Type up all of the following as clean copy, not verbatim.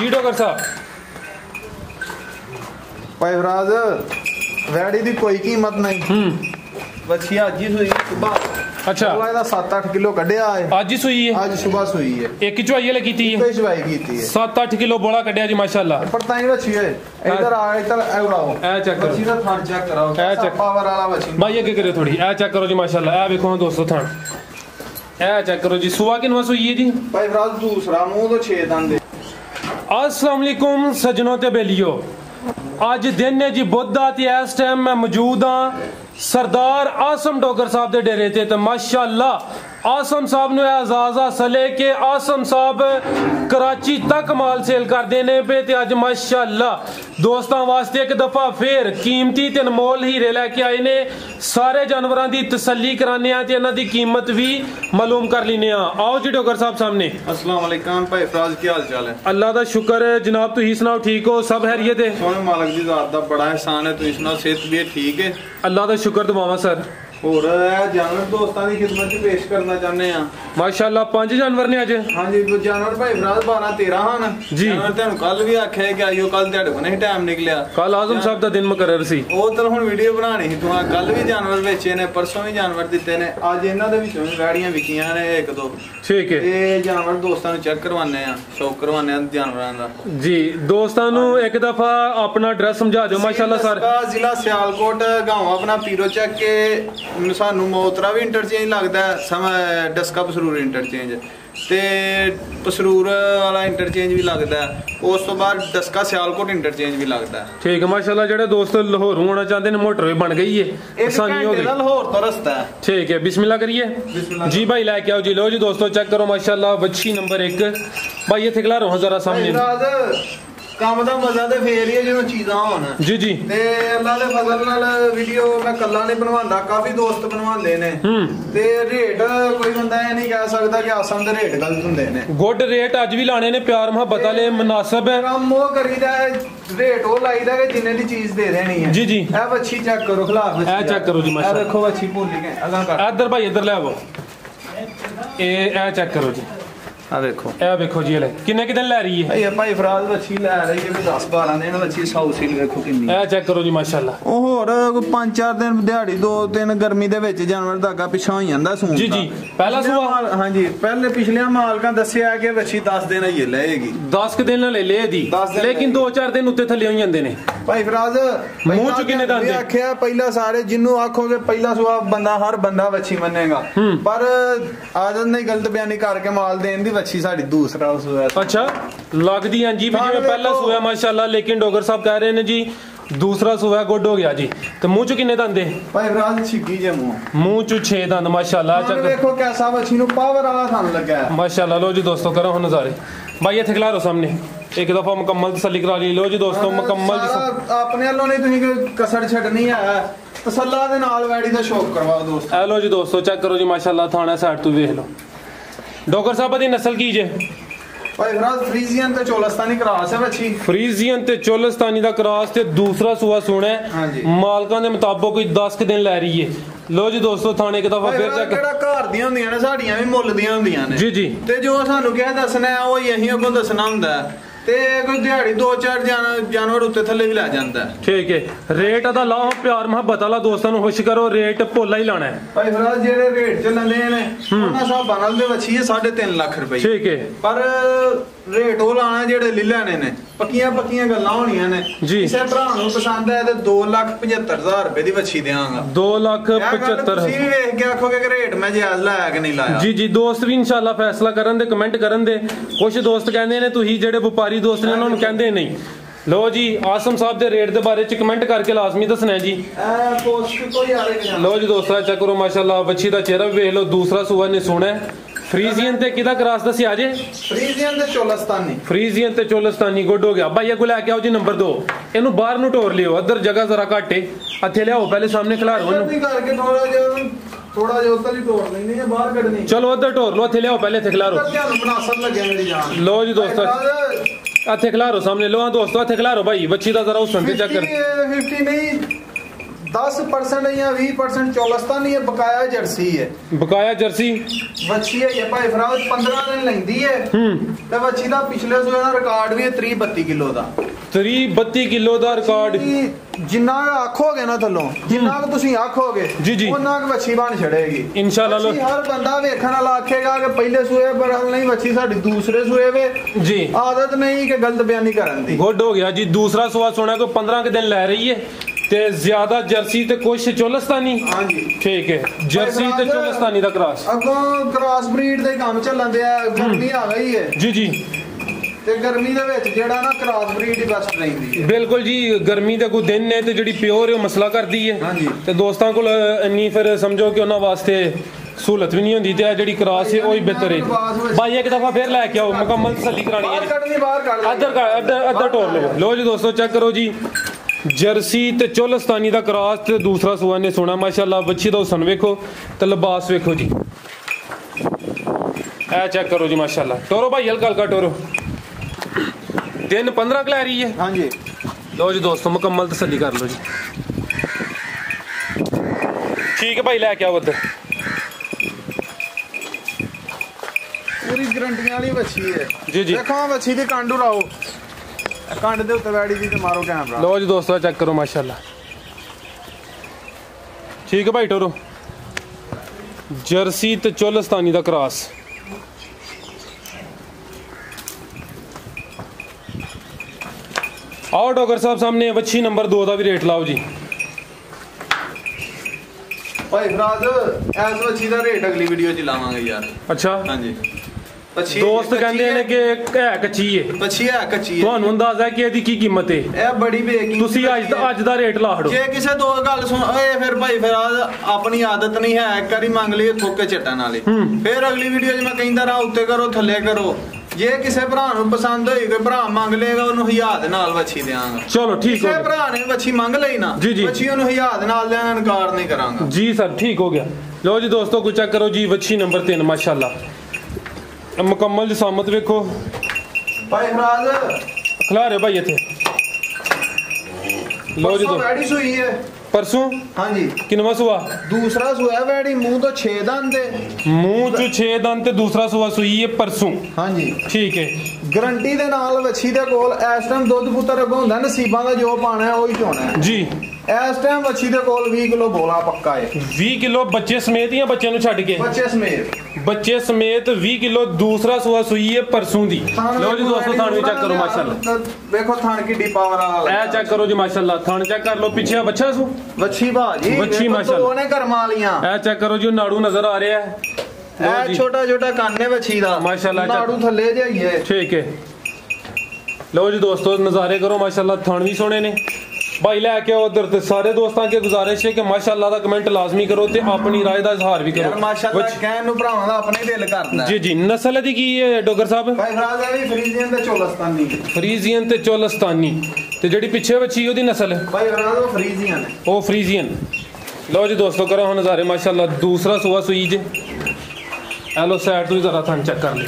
जी doctor साहब भाई फराज वैड़ी दी कोई कीमत नहीं। बच्ची अज ही सुई सुबह। अच्छा 7-8 किलो कढ़िया है। आज ही सुई है? आज सुबह सुई है। एक चुवाई वाले कीती है? एक चुवाई कीती है। 7-8 किलो बोला कढ़िया जी माशाल्लाह। पर ताई बच्ची है। इधर आ इधर आओ। ए चेक करो। बच्ची दा थान चेक कराओ। ए चेक पावर वाला बच्ची। भाई ये करो थोड़ी। ए चेक करो जी माशाल्लाह। ए देखो दोस्तों थान। ए चेक करो जी सुबह किनवा सुई है जी? भाई फराज दूसरा मुंह तो 6 दंद। अस्सलाम वालेकुम सजनों ते बेलियो। अज दिन है जी बुध ते इस टाइम मैं मौजूद हाँ सरदार आसम डोगर साहब के डेरे ते माशाअल्लाह आसम साहब ने एजाज हासिल है कि आसम साहब कराची तक माल सेल करते हैं पे ते अज माशाअल्लाह दोस्तों वास्ते एक दफा फिर कीमती ते अनमोल हीरे लैके आए ने। सारे जानवरों की तसल्ली कराने ते इन्हां दी कीमत भी मालूम कर लेने। आओ जी डोगर साहब सामने। अस्सलाम वालेकुम भाई फराज की हाल चाल है? अल्लाह का शुक्र है जनाब तुसीं सुनाओ ठीक हो सब खैरियत है? सोने मालिक दी जात दा बड़ा एहसान है। तुसीं सुनाओ सेहत भी ठीक है? अल्लाह का शुक्र दुआवां सर। और जानवर दोस्तों की खिदमत पेश करना चाहते हैं माशाल्लाह 5 जानवर ने अज। हाँ जी जानवर भाई फराज 12-13 हैं जी। तेन कल भी आखे कि आइयो कल तेरे को नहीं टाइम निकलिया। कल आजम साहब का दिन मुकर्रर सी। ਉਹ ਤਾਂ ਹੁਣ ਵੀਡੀਓ ਬਣਾਣੀ ਸੀ ਤੂੰ ਕੱਲ ਵੀ ਜਾਨਵਰ ਵੇਚੇ ਨੇ ਪਰਸੋਂ ਵੀ ਜਾਨਵਰ ਦਿੱਤੇ ਨੇ ਅੱਜ ਇਹਨਾਂ ਦੇ ਵਿੱਚੋਂ ਵੀ ਵੈੜੀਆਂ ਵਿਕੀਆਂ ਨੇ ਇੱਕ ਦੋ। ठीक है ਇਹ ਜਾਨਵਰ ਦੋਸਤਾਂ ਨੂੰ ਚੈੱਕ ਕਰਵਾਉਂਦੇ ਆ ਸ਼ੌਕ ਕਰਵਾਉਂਦੇ ਆ ਜਾਨਵਰਾਂ ਦਾ। जी दोस्तों एक दफा अपना एड्रेस समझा दो माशाल्लाह सर। ਜ਼ਿਲ੍ਹਾ ਸਿਆਲਕੋਟ ਗਾਂव ਆਪਣਾ ਪੀਰੋ ਚੱਕ ਕੇ ਸਾਨੂੰ ਮੋਤਰਾ ਵੀ ਇੰਟਰਚੇਂਜ ਲੱਗਦਾ ਡਸਕਾ ਪਸਰੂਰ ਇੰਟਰਚੇਂਜ ਤੇ ਪਸਰੂਰ ਵਾਲਾ ਇੰਟਰਚੇਂਜ ਵੀ ਲੱਗਦਾ ਉਸ ਤੋਂ ਬਾਅਦ ਡਸਕਾ ਸਿਆਲਕੋਟ ਇੰਟਰਚੇਂਜ ਵੀ ਲੱਗਦਾ। ठीक है माशाल्लाह ਜਿਹੜੇ ਦੋਸਤ ਲਾਹੌਰ ਆਉਣਾ ਚਾਹੁੰਦੇ ਨੇ मोटरवे बन गई है आसानी हो गई। लाहौर तो रास्ता है। ठीक है बिस्मिल्लाह करिए जी भाई लेके आओ जी। लो जी दोस्तों चेक करो माशाल्लाह बच्ची नंबर 1 भाई ये थिकला रहो जरा सामने। ਕੰਮ ਦਾ ਮਜ਼ਾ ਤੇ ਫੇਰ ਹੀ ਜਦੋਂ ਚੀਜ਼ਾਂ ਹੋਣ। जी जी ਤੇ ਅੱਲਾ ਦੇ ਫਜ਼ਲ ਨਾਲ ਵੀਡੀਓ ਮੈਂ ਕੱਲਾ ਨਹੀਂ ਬਣਵਾਉਂਦਾ ਕਾਫੀ ਦੋਸਤ ਬਣਵਾਉਂਦੇ ਨੇ ਤੇ ਰੇਟ ਕੋਈ ਬੰਦਾ ਇਹ ਨਹੀਂ ਕਹਿ ਸਕਦਾ ਕਿ ਆਸਮ ਦੇ ਰੇਟ ਗਲਤ ਹੁੰਦੇ ਨੇ। गुड रेट ਅੱਜ ਵੀ ਲਾਣੇ ਨੇ ਪਿਆਰ ਮੁਹੱਬਤ ਵਾਲੇ ਮੁਨਾਸਬ ਹੈ। ਕੰਮ ਉਹ ਕਰੀਦਾ ਰੇਟ ਉਹ ਲਾਈਦਾ ਕਿ ਜਿੰਨੇ ਦੀ ਚੀਜ਼ ਦੇ ਦੇਣੀ ਹੈ। जी जी ਇਹ ਬੱਚੀ ਚੈੱਕ ਕਰੋ ਖਿਲਾਫ ਬੱਚੀ ਇਹ ਚੈੱਕ ਕਰੋ ਜੀ ਇਹ ਮਾਸ਼ਾਅੱਲਾ। ਦੇਖੋ ਬੱਚੀ ਭੁੱਲ ਗਏ ਅਗਾਂ ਕਰ इधर भाई इधर ले आओ ਇਹ ਚੈੱਕ ਕਰੋ ਜੀ। ਆ ਦੇਖੋ ਇਹ ਵੇਖੋ ਜੀ ਇਹ ਕਿੰਨੇ ਦਿਨ ਲੈ ਰਹੀ ਹੈ? ਇਹ ਭਾਈ ਫਰਾਜ਼ ਬੱਚੀ ਲੈ ਰਹੀ ਹੈ 10-12 ਦਿਨ ਬੱਚੀ ਸਾਊ ਸੀਲ ਵੇਖੋ ਕਿੰਨੀ। ਇਹ ਚੈੱਕ ਕਰੋ ਜੀ ਮਾਸ਼ਾਅੱਲਾ। ਉਹ ਹੋਰ 5-4 ਦਿਨ ਦਿਹਾੜੀ 2-3 ਗਰਮੀ ਦੇ ਵਿੱਚ ਜਾਨਵਰ ਦਾ ਅੱਗਾ ਪਿਛਾ ਹੋ ਜਾਂਦਾ ਸੂਣ ਜੀ ਜੀ ਪਹਿਲਾ ਸੂਆ ਹਾਂਜੀ ਪਹਿਲੇ ਪਿਛਲੇ ਮਾਲਕਾਂ ਦੱਸਿਆ ਕਿ ਬੱਚੀ 10 ਦਿਨ ਹੀ ਲਏਗੀ 10 ਦਿਨ ਲੈ ਲੈ ਦੀ ਲੇਕਿਨ 2-4 ਦਿਨ ਉੱਤੇ ਥੱਲੇ ਹੋ ਜਾਂਦੇ ਨੇ। ਭਾਈ ਫਰਾਜ਼ ਮੂੰਹ ਚ ਕਿੰਨੇ ਦੰਦ ਆਖਿਆ ਪਹਿਲਾਂ ਸਾਰੇ ਜਿੰਨੂੰ ਆਖੋਗੇ ਪਹਿਲਾ ਸੂਆ ਬੰਦਾ ਹਰ ਬੰਦਾ ਬੱਚੀ ਮੰਨੇਗਾ ਪਰ ਆਦਤ ਨਹੀਂ ਗਲਤ ਬਿਆਨੀ ਕਰਕੇ ਮਾਲ ਦੇਣ ਦੀ ਬੱਚੀ ਸਾਡੀ ਦੂਸਰਾ ਸੂਆ। अच्छा लगदी हैं जी जिवें पहला सूआ माशाल्लाह लेकिन डोगर साहब कह रहे हैं जी दूसरा सूआ गुड हो गया जी। तो मुंह च किन्ने दंद है? भाई फराज छिगी जे मुंह च 6 दंद माशाल्लाह। चल देखो कैसा बच्ची नु पावर वाला थान लगा है माशाल्लाह। लो जी दोस्तों करो हम नजारे भाई ये थिकला रो सामने एक दफा मुकम्मल तसल्ली करा ली। लो जी दोस्तों मुकम्मल अपने वालों नहीं तुसी कसर छड्डनी है तसल्ला दे नाल वैड़ी दा शौक करवाओ दोस्त। ए लो जी दोस्तों चेक करो जी माशाल्लाह थाना साइड तो देख लो डोगर साहब दी नस्ल की जे? भाई फराज फ्रीजियन ते चोलस्तानी क्रॉस है बच्ची। फ्रीजियन ते चोलस्तानी दा क्रॉस ते दूसरा सूआ सुना है मालकां दे मुताबिक कोई 10 दिन ले रही है। लो जी दोस्तों थाने एक दफा फिर चेक जेड़ा घर दी होंदियां ने साडियां भी मुੱਲ ਦੀਆਂ ਹੁੰਦੀਆਂ ਨੇ। जी जी ਤੇ ਜੋ ਸਾਨੂੰ ਕਿਹਾ ਦੱਸਣਾ ਉਹ ਹੀ ਅਸੀਂ ਅੱਗੋਂ ਦੱਸਣਾ ਹੁੰਦਾ ਤੇ ਕੋਈ ਦਿਹਾੜੀ 2-4 ਜਾਨਵਰ ਉੱਤੇ ਥੱਲੇ ਵੀ ਲੈ ਜਾਂਦਾ। ठीक है रेट अदा लाओ प्यार मुहब्बत वाला दोस्तों ਨੂੰ खुश करो रेट भोला ही लाना है। ਭਾਈ ਫਰਾਜ਼ ਜਿਹੜੇ ਰੇਟ ਚੱਲਦੇ ਨੇ ਉਹਨਾਂ ਹਿਸਾਬਾਂ ਨਾਲ ਦੇ ਬੱਚੀ ਹੈ 3.5 ਲੱਖ ਰੁਪਏ। ठीक है ਪਰ ਰੇਟ ਉਹ ਲਾਣਾ ਜਿਹੜੇ ਲੈ ਲੈਣੇ ਨੇ ਪੱਕੀਆਂ ਗੱਲਾਂ ਹੋਣੀਆਂ ਨੇ। ਕਿਸੇ ਭਰਾ ਨੂੰ ਪਸੰਦ ਹੈ ਤੇ 2,75,000 ਰੁਪਏ ਦੀ ਬੱਚੀ ਦੇਵਾਂਗਾ। 2,75,000 ਤੁਸੀਂ ਵੀ ਵੇਖ ਕੇ ਆਖੋਗੇ ਕਿ ਰੇਟ ਮੈਂ ਜਾਇਜ਼ ਲਾਇਆ ਕਿ ਨਹੀਂ ਲਾਇਆ। ਜੀ ਜੀ ਦੋਸਤ ਵੀ ਇਨਸ਼ਾਅੱਲਾ ਫੈਸਲਾ ਕਰਨ ਦੇ ਕਮੈਂਟ ਕਰਨ ਦੇ। ਕੁਝ ਦੋਸਤ ਕਹਿੰਦੇ ਨੇ ਤੁਸੀਂ ਜਿਹੜੇ ਵਪਾਰੀ ਦੋਸਤ ਨੇ ਉਹਨਾਂ ਨੂੰ ਕਹਿੰਦੇ ਨਹੀਂ। लो जी आसम साहब के रेट के बारे च कमेंट करके लाजमी दसना है जी। लो जी दोस्तों चेक करो माशाल्लाह बच्ची का चेहरा भी वेख लो दूसरा सूआ ने सोना है। फ्रीजियन ते किदा क्रॉस दसिया जे? फ्रीजियन ते चोलस्तानी। फ्रीजियन ते चोलस्तानी गुड हो गया भाई। को लैके आओ जी नंबर 2 इनू बाहर नु टोर लियो अदर जगह जरा घट है इत्थे लियाओ पहले सामने खिलारो थोड़ा जो उधर ही टोर लेनी है बाहर कढनी। चलो उधर टोर लो इत्थे लियाओ पहले इत्थे खिलारो। लो जी दोस्तों इत्थे खिलारो सामने लो। हाँ दोस्तों इत्थे खिलारो भाई बच्ची दा जरा हुस्न ते चेक कर 50 नहीं 10% ਜਾਂ 20% ਚੋਲਸਤਾਨੀ ਹੈ, ਬਕਾਇਆ ਜਰਸੀ ਹੈ। ਬਕਾਇਆ ਜਰਸੀ ਵੱਛੀ ਹੈ ਭਾਈ ਫਰਾਜ਼ 15 ਦਿਨ ਲੈਂਦੀ ਹੈ ਤੇ ਵੱਛੀ ਦਾ ਪਿਛਲੇ ਸੂਏ ਦਾ ਰਿਕਾਰਡ ਵੀ ਹੈ 30-32 ਕਿਲੋ ਦਾ। 30-32 ਕਿਲੋ ਦਾ ਰਿਕਾਰਡ। ਜਿੰਨਾ ਆਖੋਗੇ ਨਾ ਥੱਲੋਂ, ਜਿੰਨਾ ਕੁ ਤੁਸੀਂ ਆਖੋਗੇ ਉਹਨਾਂ ਕੁ ਵੱਛੀ ਬਣ ਛੜੇਗੀ ਇਨਸ਼ਾਅੱਲਾ। ਹਰ ਬੰਦਾ ਵੇਖਣ ਵਾਲਾ ਆਖੇਗਾ ਕਿ ਪਹਿਲੇ ਸੂਏ ਪਰ ਨਹੀਂ ਵੱਛੀ ਸਾਡੀ ਦੂਸਰੇ ਸੂਏ ਵੇ ਜੀ। ਆਦਤ ਨਹੀਂ ਕਿ ਗਲਤ ਬਿਆਨੀ ਕਰਨ ਦੀ। ਗੁੱਡ ਹੋ ਗਿਆ ਜੀ। ਦੂਸਰਾ ਸੂਆ ਸੋਣਾ ਕੋਈ 15 ਦਿਨ ਲੈ ਰਹੀ ਹੈ ਤੇ ਜ਼ਿਆਦਾ ਜਰਸੀ ਤੇ ਕੁਛ ਚੋਲਸਤਾਨੀ। ਹਾਂਜੀ ਠੀਕ ਹੈ, ਜਰਸੀ ਤੇ ਚੋਲਸਤਾਨੀ ਦਾ ਕ੍ਰਾਸ। ਅੱਗੋਂ ਕ੍ਰਾਸ ਬਰੀਡ ਦੇ ਕੰਮ ਚੱਲਣ ਦਿਆ, ਗਰਮੀ ਆ ਗਈ ਹੈ ਜੀ ਜੀ, ਤੇ ਗਰਮੀ ਦੇ ਵਿੱਚ ਜਿਹੜਾ ਨਾ ਕ੍ਰਾਸ ਬਰੀਡ ਹੀ ਬੈਸਟ ਰਹਿੰਦੀ ਹੈ। ਬਿਲਕੁਲ ਜੀ, ਗਰਮੀ ਦੇ ਕੋਈ ਦਿਨ ਨੇ ਤੇ ਜਿਹੜੀ ਪਿਓਰ ਹੈ ਉਹ ਮਸਲਾ ਕਰਦੀ ਹੈ। ਹਾਂਜੀ ਤੇ ਦੋਸਤਾਂ ਕੋਲ ਇੰਨੀ ਫਿਰ ਸਮਝੋ ਕਿ ਉਹਨਾਂ ਵਾਸਤੇ ਸਹੂਲਤ ਵੀ ਨਹੀਂ ਹੁੰਦੀ ਤੇ ਜਿਹੜੀ ਕ੍ਰਾਸ ਹੈ ਉਹ ਹੀ ਬਿਹਤਰ ਹੈ। ਭਾਈ ਇੱਕ ਦਫਾ ਫਿਰ ਲੈ ਕੇ ਆਓ, ਮੁਕੰਮਲ ਤਸੱਲੀ ਕਰਾਣੀ ਹੈ। ਅੱਧਰ ਟੋਰ ਲਓ। ਲੋ ਜੀ ਦੋਸਤੋ ਚੈੱਕ ਕਰੋ ਜੀ, ਜਰਸੀ ਤੇ ਚੋਲਸਤਾਨੀ ਦਾ ਕ੍ਰਾਸ ਤੇ ਦੂਸਰਾ ਸੂਆ ਨੇ ਸੋਣਾ ਮਾਸ਼ਾਅੱਲਾ। ਵੱਛੀ ਦਾ ਹੁਸਨ ਵੇਖੋ ਤੇ ਲਿਬਾਸ ਵੇਖੋ ਜੀ, ਇਹ ਚੈੱਕ ਕਰੋ ਜੀ ਮਾਸ਼ਾਅੱਲਾ। ਟੋਰੋ ਭਾਈ ਹਲਕਾ ਹਲਕਾ ਟੋਰੋ। ਦਿਨ 15 ਲੈ ਰਹੀ ਹੈ। ਹਾਂਜੀ ਲੋ ਜੀ ਦੋਸਤੋ ਮੁਕੰਮਲ ਤਸੱਲੀ ਕਰ ਲਓ ਜੀ। ਠੀਕ ਹੈ ਭਾਈ ਲੈ ਕੇ ਆਓ ਉੱਧਰ। ਪੂਰੀ ਗਰੰਟੀਆਂ ਵਾਲੀ ਵੱਛੀ ਹੈ ਜੀ ਜੀ। ਦੇਖੋ ਵੱਛੀ ਦੀ ਕੰਡ ਉਰਾਓ, ਕੰਡ ਦੇ ਉੱਤੇ ਵੈੜੀ ਦੀ ਤੇ ਮਾਰੋ ਕੈਮਰਾ। ਲੋ ਜੀ ਦੋਸਤੋ ਚੈੱਕ ਕਰੋ ਮਾਸ਼ਾਅੱਲਾ। ਠੀਕ ਹੈ ਭਾਈ ਟੋਰੋ। ਜਰਸੀ ਤੇ ਚੋਲਸਤਾਨੀ ਦਾ ਕ੍ਰਾਸ। आओ डॉक्टर साहब सामने ਵੱਛੀ नंबर 2 ਦਾ ਵੀ ਰੇਟ ਲਾਓ ਜੀ। ਭਾਈ ਫਰਾਜ਼ ਐਸ ਵੱਛੀ ਦਾ ਰੇਟ ਅਗਲੀ ਵੀਡੀਓ 'ਚ ਲਾਵਾਂਗੇ ਯਾਰ। ਅੱਛਾ ਹਾਂਜੀ। ਦੋਸਤ ਕਹਿੰਦੇ ਨੇ ਕਿ ਹੈ ਕੱਚੀ ਹੈ। ਵੱਛੀ ਹੈ ਕੱਚੀ ਹੈ। ਤੁਹਾਨੂੰ ਅੰਦਾਜ਼ਾ ਹੈ ਕਿ ਇਹਦੀ ਕੀ ਕੀਮਤ ਹੈ? ਇਹ ਬੜੀ ਬੇਕੀ। ਤੁਸੀਂ ਅੱਜ ਦਾ ਰੇਟ ਲਾ ਹੜੋ। ਜੇ ਕਿਸੇ ਦੋ ਗੱਲ ਸੁਣ ਓਏ ਫਿਰ ਭਾਈ ਫਰਾਜ਼ ਆਪਣੀ ਆਦਤ ਨਹੀਂ ਹੈ, ਇੱਕ ਵਾਰੀ ਮੰਗ ਲਈ ਥੋਕੇ ਚੱਟਣ ਵਾਲੀ। ਫਿਰ ਅਗਲੀ ਵੀਡੀਓ 'ਚ ਮੈਂ ਕਹਿੰਦਾ ਰਹਾ ਉੱਤੇ ਕਰੋ ਥੱਲੇ ਕਰੋ। ਜੇ ਕਿਸੇ ਭਰਾ ਨੂੰ ਪਸੰਦ ਹੋਈ ਕੋਈ ਭਰਾ ਮੰਗ ਲੇਗਾ ਉਹਨੂੰ 1000 ਦੇ ਨਾਲ ਵੱਛੀ ਦੇਵਾਂਗਾ। ਚਲੋ ਠੀਕ ਹੋ ਗਿਆ। ਕਿਸੇ ਭਰਾ ਨੇ ਵੱਛੀ ਮੰਗ ਲਈ ਨਾ ਵੱਛੀ ਉਹਨੂੰ 1000 ਦੇ ਨਾਲ ਦੇਣਾ, ਇਨਕਾਰ ਨਹੀਂ ਕਰਾਂਗਾ ਜੀ ਸਰ। ਠੀਕ ਹੋ ਗਿਆ। ਲੋ ਜੀ ਦੋਸਤੋ ਕੋਈ ਚੈੱਕ ਕਰੋ ਜੀ, ਵੱਛੀ ਨੰਬਰ 3 ਮਾਸ਼ਾਅੱਲਾ। ਮੁਕੰਮਲ ਜਸਾਮਤ ਵੇਖੋ ਭਾਈ ਫਰਾਜ਼। ਖਿਲਾਰੇ ਭਾਈ ਇੱਥੇ। ਲੋ ਜੀ ਵੈੜੀ ਸੂਈ ਹੈ परसों। हाँ जी किनवा सुआ? दूसरा सुआ है वैड़ी, मुंह तो 6 दंद है, मुंह चो 6 दंद ते दूसरा सुआ सुई है परसों। हाँ जी ठीक है। गारंटी दे नाल वछी दे कोल इस टाइम दुध पुत्तर अगों हुंदा, नसीबां दा जो पाना है ओही चोना है जी। इस टाइम वछी दे कोल 20 किलो बोला पक्का है। 20 किलो बच्चे समेत या बच्चे नु छड्ड के? बच्चे समेत 20 किलो। दूसरा सुआ सुई है परसों दी। लो जी दोस्तों थान भी चेक करो माशाल्लाह। देखो थान की डी पावर वाला ए चेक करो जी माशाल्लाह। थान चेक कर लो, पीछे बच्चा सु वच्छी भाजी वच्छी माशाल्लाह दोने कर्म वालियां। ए चेक करो जी नाड़ू नजर आ रहा है, ए छोटा छोटा कान है वच्छी दा माशाल्लाह। नाड़ू थल्ले जाइए ठीक है। लो जी दोस्तों नजारे करो माशाल्लाह, थान भी सोने ने भाई लैके उधर। ते सारे दोस्तों के गुजारिश है कि माशाल्लाह दा कमेंट लाजमी करो ते अपनी राय दा इजहार भी करो माशाल्लाह। कहन नु भरावां दा अपने दिल करदा जी जी। नस्ल दी की है डोगर साहब? भाई फराज है फ्रीजियन ते चोलस्तानी। फ्रीजियन ते चोलस्तानी ते जेडी पीछे बच्ची ओदी नस्ल है भाई फराज वो फ्रीजियन है। ओ फ्रीजियन। लो जी दोस्तों करो हम नजारे माशाल्लाह। दूसरा सुआ सुई जे हेलो साइड तो जरा थान चेक कर ले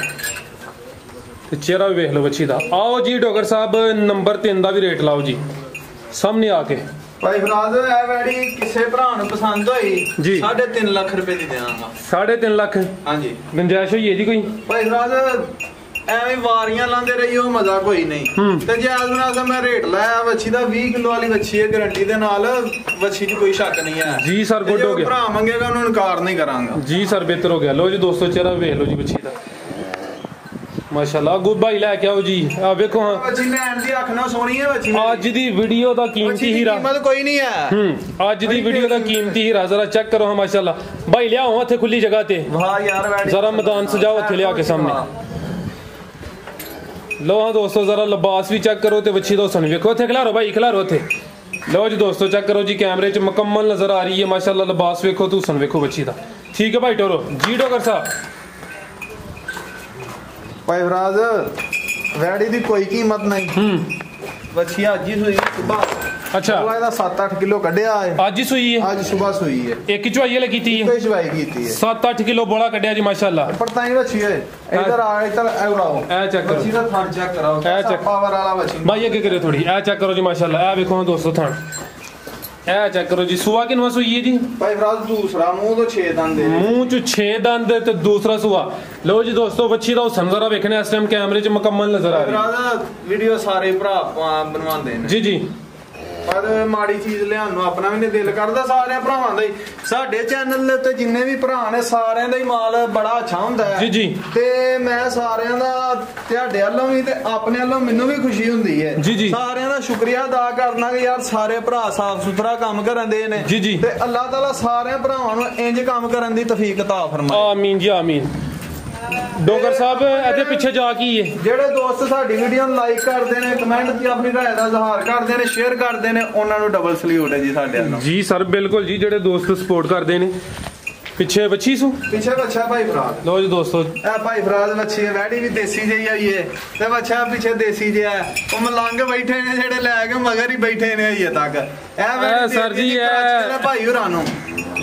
ते चेहरा भी देख लो बच्ची दा। आओ जी डोगर साहब नंबर 3 दा भी रेट लाओ जी सामने आके। भाई फराज ए वैड़ी किसे भरा नु पसंद होई जी 3.5 लाख रुपए दी देवांगा। 3.5 लाख? हां जी गुंजाइश होई है जी कोई? भाई फराज ਐਵੇਂ ਵਾਰੀਆਂ ਲਾਉਂਦੇ ਰਹੀ ਉਹ ਮਜ਼ਾ ਕੋਈ ਨਹੀਂ ਤੇ ਜੇ ਆਜ਼ਮਨਾ ਮੈਂ ਰੇਟ ਲਾਇਆ ਵੱਛੀ ਦਾ 20 ਕਿਲੋ ਵਾਲੀ ਵੱਛੀ ਹੈ ਗਾਰੰਟੀ ਦੇ ਨਾਲ, ਵੱਛੀ 'ਚ ਕੋਈ ਸ਼ੱਕ ਨਹੀਂ ਹੈ ਜੀ ਸਰ। ਗੁੱਡ ਹੋ ਗਿਆ। ਭਰਾ ਮੰਗੇਗਾ ਉਹਨੂੰ ਇਨਕਾਰ ਨਹੀਂ ਕਰਾਂਗਾ ਜੀ ਸਰ। ਬਿਹਤਰ ਹੋ ਗਿਆ। ਲੋ ਜੀ ਦੋਸਤੋ ਚਿਹਰਾ ਵੇਖ ਲਓ ਜੀ ਵੱਛੀ ਦਾ ਮਾਸ਼ਾਅੱਲਾ। ਗੁੱਡ ਬਾਈ ਲੈ ਕੇ ਆਓ ਜੀ। ਆ ਵੇਖੋ ਹਾਂ ਵੱਛੀ ਲੈਣ ਦੀ ਅੱਖ ਨਾ ਸੋਹਣੀ ਹੈ ਵੱਛੀ। ਅੱਜ ਦੀ ਵੀਡੀਓ ਦਾ ਕੀਮਤੀ ਹੀਰਾ ਕੀਮਤ ਕੋਈ ਨਹੀਂ ਹੈ। ਅੱਜ ਦੀ ਵੀਡੀਓ ਦਾ ਕੀਮਤੀ ਹੀਰਾ ਜ਼ਰਾ ਚੈੱਕ ਕਰੋ ਹਾਂ ਮਾਸ਼ਾਅੱਲਾ। ਭਾਈ ਲਿਆਓ ਇੱਥੇ ਖੁੱਲੀ ਜਗ੍ਹਾ ਤੇ। ਵਾਹ ਯਾਰ ਵੈੜੀ ਜ਼ਰਾ ਮੈਦਾਨ ਸਜਾਓ ਇੱਥੇ ਲਿਆ ਕੇ ਸਾਹਮਣੇ। लो हाँ दोस्तों जरा लिबास भी चेक करो तो बच्ची दोस्तों वेखो इतने खिलारो भाई खिलारो इतने। लो जी दोस्तों चेक करो जी कैमरे च मुकम्मल नजर आ रही है माशाल्लाह। लिबास वेखो तुसन वेखो बच्ची दा ठीक है भाई टोरो जी। डोगर साहब भाई फराज वैड़ी दी कोई कीमत नहीं। बच्ची आज ही सुई सुबह। अच्छा ਇਹਦਾ 7-8 ਕਿਲੋ ਕੱਢਿਆ ਹੈ। ਅੱਜ ਹੀ ਸੂਈ ਹੈ? ਅੱਜ ਸਵੇਰ ਸੂਈ ਹੈ। ਇੱਕ ਚੁਆਈ ਵਾਲੀ ਕੀਤੀ ਹੈ? ਇੱਕ ਚੁਆਈ ਕੀਤੀ ਹੈ। 7-8 ਕਿਲੋ ਬੋਲਾ ਕੱਢਿਆ ਜੀ ਮਾਸ਼ਾਅੱਲਾ। ਪਰ ਤਾਂ ਹੀ ਵੱਛੀ ਹੈ। ਇਧਰ ਆ ਇਧਰ ਆਓ ਇਹ ਚੈੱਕ ਕਰੋ। ਵੱਛੀ ਦਾ ਥਣ ਚੈੱਕ ਕਰਾਓ। ਇਹ ਚੈੱਕ ਪਾਵਰ ਵਾਲਾ ਵੱਛੀ ਭਾਈ ਅੱਗੇ ਕਰਿਓ ਥੋੜੀ। ਇਹ ਚੈੱਕ ਕਰੋ ਜੀ ਮਾਸ਼ਾਅੱਲਾ। ਇਹ ਵੇਖੋ ਦੋਸਤੋ ਥਣ ਇਹ ਚੈੱਕ ਕਰੋ ਜੀ ਸੂਆ ਕਿੰਨਵਾਂ ਸੂਈ ਹੈ ਜੀ ਭਾਈ ਫਰਾਜ਼ ਦੂਸਰਾ ਮੂੰਹ ਤੋਂ 6 ਦੰਦ ਦੇ ਮੂੰਹ ਚ 6 ਦੰਦ ਤੇ ਦੂਸਰਾ ਸੂਆ। ਲਓ ਜੀ ਦੋਸਤੋ ਵੱਛੀ ਦਾ ਹੁਸਨ ਜ਼ਰਾ ਵੇਖਣਾ ਇਸ ਟਾਈਮ ਕੈਮਰੇ 'ਚ ਮੁਕੰਮਲ ਨਜ਼ਰ ਆ ਰਹੀ ਹੈ। ਫਰਾਜ਼ ਵੀਡੀਓ ਸਾਰੇ ਭਰਾ ਬਣਵਾਉਂਦੇ ਨੇ ਜੀ ਜੀ, ਪਰ ਮਾੜੀ ਚੀਜ਼ ਲਿਆਉਣ ਨੂੰ ਆਪਣਾ ਵੀ ਨਹੀਂ ਦਿਲ ਕਰਦਾ। ਸਾਰਿਆਂ ਭਰਾਵਾਂ ਦਾ ਹੀ ਸਾਡੇ ਚੈਨਲ ਦੇ ਉੱਤੇ ਜਿੰਨੇ ਵੀ ਭਰਾ ਨੇ ਸਾਰਿਆਂ ਦਾ ਹੀ ਮਾਲ ਬੜਾ ਅੱਛਾ ਹੁੰਦਾ ਹੈ ਜੀ ਜੀ, ਤੇ ਮੈਂ ਸਾਰਿਆਂ ਦਾ ਤੁਹਾਡੇ ਵੱਲੋਂ ਵੀ ਤੇ ਆਪਣੇ ਵੱਲੋਂ ਮੈਨੂੰ ਵੀ ਖੁਸ਼ੀ ਹੁੰਦੀ ਹੈ ਜੀ ਜੀ, ਸਾਰਿਆਂ ਦਾ ਸ਼ੁਕਰੀਆ ਅਦਾ ਕਰਨਾ ਕਿ ਯਾਰ ਸਾਰੇ ਭਰਾ ਸਾਫ ਸੁਥਰਾ ਕੰਮ ਕਰਨ ਦੇ ਨੇ ਜੀ ਜੀ, ਤੇ ਅੱਲਾਹ ਤਾਲਾ ਸਾਰਿਆਂ ਭਰਾਵਾਂ ਨੂੰ ਇੰਜ ਕੰਮ ਕਰਨ ਦੀ ਤੌਫੀਕ عطا ਫਰਮਾਏ। ਆਮੀਨ ਜੀ ਆਮੀਨ। ਡੋਗਰ ਸਾਹਿਬ ਇਹਦੇ ਪਿੱਛੇ ਜਾ ਕੀ ਹੈ? ਜਿਹੜੇ ਦੋਸਤ ਸਾਡੀ ਵੀਡੀਓ ਨੂੰ ਲਾਈਕ ਕਰਦੇ ਨੇ, ਕਮੈਂਟ 'ਚ ਆਪਣੀ ਰਾਏ ਦਾ ਇਜ਼ਹਾਰ ਕਰਦੇ ਨੇ, ਸ਼ੇਅਰ ਕਰਦੇ ਨੇ, ਉਹਨਾਂ ਨੂੰ ਡਬਲ ਸਲੂਟ ਹੈ ਜੀ ਸਾਡੇ ਵੱਲੋਂ। ਜੀ ਸਰ ਬਿਲਕੁਲ ਜੀ, ਜਿਹੜੇ ਦੋਸਤ ਸਪੋਰਟ ਕਰਦੇ ਨੇ। ਪਿੱਛੇ ਵੱਛੀ ਸੂ ਪਿੱਛੇ ਬੱਚਾ ਭਾਈ ਫਰਾਜ਼। ਲਓ ਜੀ ਦੋਸਤੋ ਇਹ ਭਾਈ ਫਰਾਜ਼ ਬੱਚੀ ਹੈ, ਵੈੜੀ ਵੀ ਦੇਸੀ ਜਿਹੀ ਆਈ ਹੈ ਤੇ ਬੱਚਾ ਪਿੱਛੇ ਦੇਸੀ ਜਿਹਾ ਉਹ ਮਲੰਗ ਬੈਠੇ ਨੇ ਜਿਹੜੇ ਲੈ ਕੇ ਮਗਰ ਹੀ ਬੈਠੇ ਨੇ ਅਜੇ ਤੱਕ। ਇਹ ਸਰ ਜੀ ਇਹ ਭਾਈ ਹੋਰਾਂ ਨੂੰ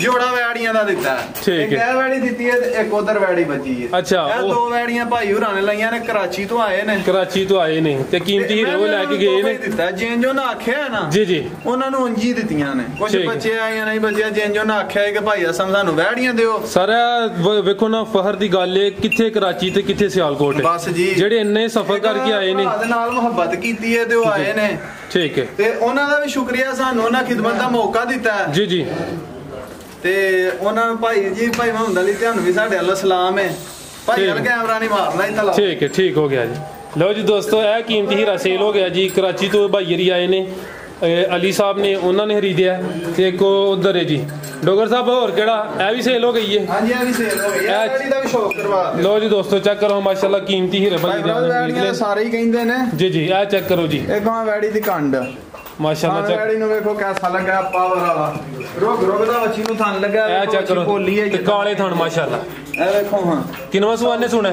ਜੋੜਾ ਵੈੜੀਆਂ ਦਾ ਦਿੱਤਾ ਠੀਕ ਹੈ। ਇਹ ਵੈੜੀ ਦਿੱਤੀ ਹੈ ਤੇ ਇੱਕ ਉਧਰ ਵੈੜੀ ਬੱਜੀ ਹੈ। ਅੱਛਾ, ਇਹ ਦੋ ਵੈੜੀਆਂ ਭਾਈ ਹੋਰਾਂ ਨੇ ਲਈਆਂ ਨੇ, ਕਰਾਚੀ ਤੋਂ ਆਏ ਨੇ। ਕਰਾਚੀ ਤੋਂ ਆਏ ਨੇ ਤੇ ਕੀਮਤੀ ਹੀਰੇ ਉਹ ਲੈ ਕੇ ਗਏ ਨੇ। ਦਿੱਤਾ ਜਿੰਜੋ ਨਾ ਆਖਿਆ ਨਾ ਜੀ ਜੀ, ਉਹਨਾਂ ਨੂੰ ਉਂਝ ਹੀ ਦਿੱਤੀਆਂ ਨੇ। ਕੁਝ ਬੱਚੇ ਆਏ ਨਹੀਂ ਬੱਚੇ ਜਿੰਜੋ ਨਾ ਆਖਿਆ ਕਿ ਭਾਈ ਅਸਮ ਸਾਨੂੰ ਵੈੜੀਆਂ ਦਿਓ। ਸਰ ਵੇਖੋ ਨਾ ਫਖਰ ਦੀ ਗੱਲ ਏ, ਕਿੱਥੇ ਕਰਾਚੀ ਤੇ ਕਿੱਥੇ ਸਿਆਲਕੋਟ ਬਸ ਜੀ, ਜਿਹੜੇ ਇੰਨੇ ਸਫ਼ਰ ਕਰਕੇ ਆਏ ਨੇ, ਦੇ ਨਾਲ ਮੁਹੱਬਤ ਕੀਤੀ ਹੈ ਤੇ ਉਹ ਆਏ ਨੇ। ਠੀਕ ਹੈ, ਤੇ ਉਹਨਾਂ ਦਾ ਵੀ ਸ਼ੁਕਰੀਆ, ਸਾਨੂੰ ਉਹਨਾਂ ਖਿਦਮਤ ਦਾ ਮੌਕਾ ਦਿੱਤਾ ਹੈ। ਜੀ ਜੀ, ਤੇ ਉਹਨਾਂ ਨੂੰ ਭਾਈ ਜੀ ਭਾਈ ਮਹੰਦ ਅਲੀ ਤੁਹਾਨੂੰ ਵੀ ਸਾਡੇ ਵੱਲੋਂ ਸਲਾਮ ਹੈ। ਭਾਈ ਵਾਲ ਕੈਮਰਾ ਨਹੀਂ ਮਾਰਨਾ ਹੀ ਤਲਾ। ਠੀਕ ਹੈ, ਠੀਕ ਹੋ ਗਿਆ ਜੀ। ਲਓ ਜੀ ਦੋਸਤੋ ਇਹ ਕੀਮਤੀ ਹੀਰਾ ਸੇਲ ਹੋ ਗਿਆ ਜੀ। ਕਰਾਚੀ ਤੋਂ ਭਾਈਰੀ ਆਏ ਨੇ, ਅਲੀ ਸਾਹਿਬ ਨੇ, ਉਹਨਾਂ ਨੇ ਖਰੀਦਿਆ ਤੇ ਇੱਕ ਉਧਰ ਹੈ ਜੀ ਡੋਗਰ ਸਾਹਿਬ। ਹੋਰ ਕਿਹੜਾ? ਇਹ ਵੀ ਸੇਲ ਹੋ ਗਈ ਹੈ। ਹਾਂਜੀ ਇਹ ਵੀ ਸੇਲ ਹੋ ਗਈ ਹੈ, ਵੈੜੀ ਦਾ ਵੀ ਸ਼ੌਕ ਕਰਵਾ। ਲਓ ਜੀ ਦੋਸਤੋ ਚੈੱਕ ਕਰੋ ਮਾਸ਼ਾਅੱਲਾ ਕੀਮਤੀ ਹੀਰੇ ਭਾਈ ਵੈੜੀਆਂ ਸਾਰੇ ਹੀ ਕਹਿੰਦੇ ਨੇ। ਜੀ ਜੀ, ਇਹ ਚੈੱਕ ਕਰੋ ਜੀ, ਇਹ ਗਾਂ ਵੈੜੀ ਦੀ ਕੰਡ ਮਾਸ਼ਾਅੱਲਾ ਚੈੱਕ। ਵੈੜੀ ਨੂੰ ਵੇਖੋ ਕਿਹਦਾ ਲੱਗਾ, ਪਾਵਰ ਵਾਲਾ ਰੋਗ ਰੋਗ ਦਾ ਵੱਛੀ ਨੂੰ ਥਣ ਲੱਗਾ। ਇਹ ਚੈੱਕ ਕਰੋ ਤੇ ਕਾਲੇ ਥਣ ਮਾਸ਼ਾਅੱਲਾ। ਇਹ ਵੇਖੋ ਹਾਂ ਕਿੰਨਵਾਂ ਸੂਆ ਨੇ ਸੁਣਾ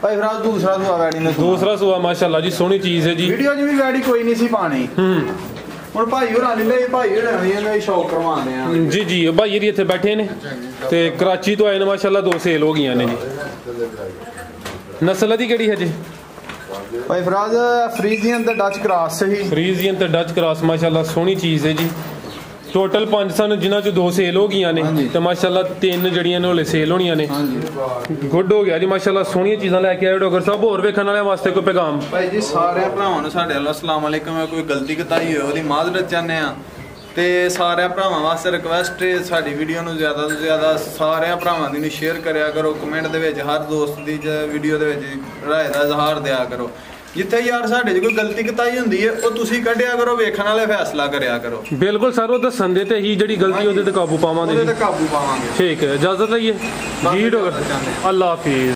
ਭਾਈ ਫਰਾਜ਼? ਦੂਸਰਾ ਸੂਆ ਵੈੜੀ ਨੇ। ਦੂਸਰਾ ਸੂਆ ਮਾਸ਼ਾਅੱਲਾ ਜੀ, ਸੋਹਣੀ ਚੀਜ਼ ਹੈ ਜੀ। ਵੀਡੀਓ 'ਚ ਵੀ ਵੈੜੀ ਕੋਈ ਨਹੀਂ ਸੀ ਪਾਣੀ। ਹੁਣ ਭਾਈ ਹੋਰਾਂ ਨੇ ਲਈ, ਭਾਈ ਹੋਰਾਂ ਨੇ ਇਹਨਾਂ ਦੀ ਸ਼ੌਕ ਕਰਵਾਉਂਦੇ ਆ। ਜੀ ਜੀ, ਭਾਈ ਜੀ ਇੱਥੇ ਬੈਠੇ ਨੇ ਤੇ ਕਰਾਚੀ ਤੋਂ ਆਏ ਨੇ ਮਾਸ਼ਾਅੱਲਾ। ਦੋ ਸੇਲ ਹੋ ਗਈਆਂ ਨੇ ਜੀ। ਨਸਲ ਦੀ ਕਿਹੜੀ ਹੈ ਜੀ ਭਾਈ ਫਰਾਜ਼? ਫਰੀਜ਼ੀਅਨ ਤੇ ਡੱਚ ਕ੍ਰਾਸ ਸਹੀ। ਫਰੀਜ਼ੀਅਨ ਤੇ ਡੱਚ ਕ੍ਰਾਸ ਮਾਸ਼ਾਅੱਲਾ ਸੋਹਣੀ ਚੀਜ਼ ਹੈ ਜੀ। ਟੋਟਲ 5 ਸਨ, ਜਿਨ੍ਹਾਂ ਚ 2 ਸੇਲ ਹੋ ਗਈਆਂ ਨੇ ਤੇ ਮਾਸ਼ਾਅੱਲਾ 3 ਜਿਹੜੀਆਂ ਨੇ ਹਲੇ ਸੇਲ ਹੋਣੀਆਂ ਨੇ। ਗੁੱਡ ਹੋ ਗਿਆ ਜੀ ਮਾਸ਼ਾਅੱਲਾ, ਸੋਹਣੀਆਂ ਚੀਜ਼ਾਂ ਲੈ ਕੇ ਆਏ ਡੋਗਰ ਸਾਹਿਬ। ਹੋਰ ਵੇਖਣ ਵਾਲਿਆਂ ਵਾਸਤੇ ਕੋਈ ਪੈਗਾਮ? ਭਾਈ ਜੀ ਸਾਰਿਆਂ ਭਰਾਵਾਂ ਨੂੰ ਸਾਡੇ ਵੱਲੋਂ ਅਸਲਾਮ ਅਲੈਕੁਮ। ਕੋਈ ਗਲਤੀ ਕਤਾਈ ਹੋਏ ਉਹਦੀ ਮਾਜ਼ਰਤ ਚਾਹੁੰਦੇ ਆ ਤੇ ਸਾਰਿਆਂ ਭਰਾਵਾਂ ਵਾਸਤੇ ਰਿਕਵੈਸਟ ਹੈ, ਸਾਡੀ ਵੀਡੀਓ ਨੂੰ ਜ਼ਿਆਦਾ ਤੋਂ ਜ਼ਿਆਦਾ ਸਾਰਿਆਂ ਭਰਾਵਾਂ ਦੀ ਨੂੰ ਸ਼ੇਅਰ ਕਰਿਆ ਕਰੋ। ਕਮੈਂਟ ਦੇ ਵਿੱਚ ਹਰ ਦੋਸਤ ਦੀ ਵੀਡੀਓ ਦੇ ਵਿੱਚ ਰਾਏ ਦਾ ਇਜ਼ਹਾਰ ਦਿਆ ਕਰੋ। ਜਿੱਥੇ ਯਾਰ ਸਾਡੇ 'ਚ ਕੋਈ ਗਲਤੀ ਕਤਾਈ ਹੁੰਦੀ ਹੈ ਉਹ ਤੁਸੀਂ ਕੱਢਿਆ ਕਰੋ, ਵੇਖਣ ਵਾਲੇ ਫੈਸਲਾ ਕਰਿਆ ਕਰੋ। ਬਿਲਕੁਲ ਸਰ, ਉਹ ਦੱਸਣ ਦੇ ਤੇ ਹੀ ਜਿਹੜੀ ਗਲਤੀ ਉਹਦੇ ਤੇ ਕਾਬੂ ਪਾਵਾਂਗੇ। ਉਹਦੇ ਤੇ ਕਾਬੂ ਪਾਵਾਂਗੇ। ਠੀਕ ਹੈ, ਇਜਾਜ਼ਤ ਲਈਏ ਜੀ ਡੋਗਰ। ਅੱਲਾ ਹਾਫਿਜ਼।